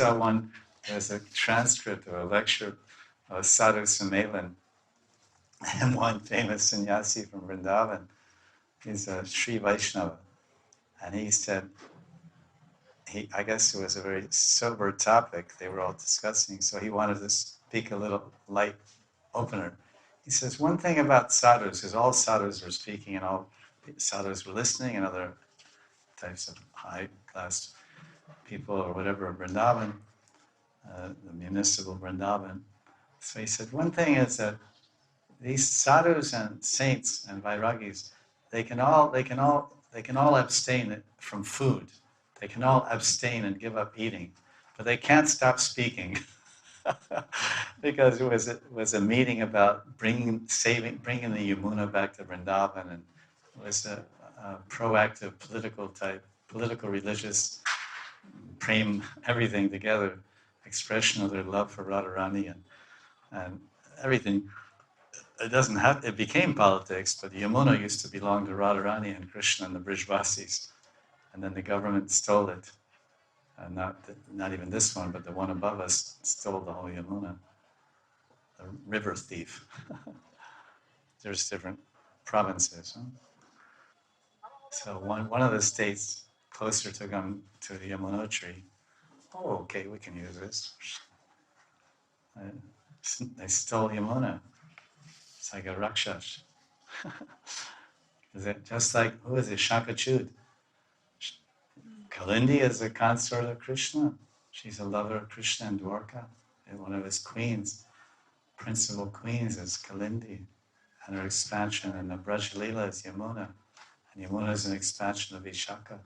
saw one, there's a transcript of a lecture of Sadhu Sumailan, and one famous sannyasi from Vrindavan, he's a Sri Vaishnava, and he said, I guess it was a very sober topic they were all discussing, so he wanted to speak a little light opener. He says, one thing about sadhus, because all sadhus were speaking and all sadhus were listening, and other types of high-class people or whatever, Vrindavan, the municipal Vrindavan. So he said, one thing is that these sadhus and saints and vairagis, they can all abstain from food. They can all abstain and give up eating, but they can't stop speaking. Because it was a meeting about bringing the Yamuna back to Vrindavan, and it was a proactive political, religious, prem, everything together, expression of their love for Radharani and everything. It became politics, but the Yamuna used to belong to Radharani and Krishna and the Brijvasis, and then the government stole it. Not even this one, but the one above us stole the whole Yamuna. The river thief. There's different provinces. Huh? So one of the states closer to the Yamunotri, okay, we can use this. They stole Yamuna. It's like a Rakshas. Is it just like, who is it? Shankachud. Kalindi is a consort of Krishna. She's a lover of Krishna and Dwarka. And one of his queens, principal queens, is Kalindi. And her expansion in the Braj Lila is Yamuna. And Yamuna is an expansion of Vishaka.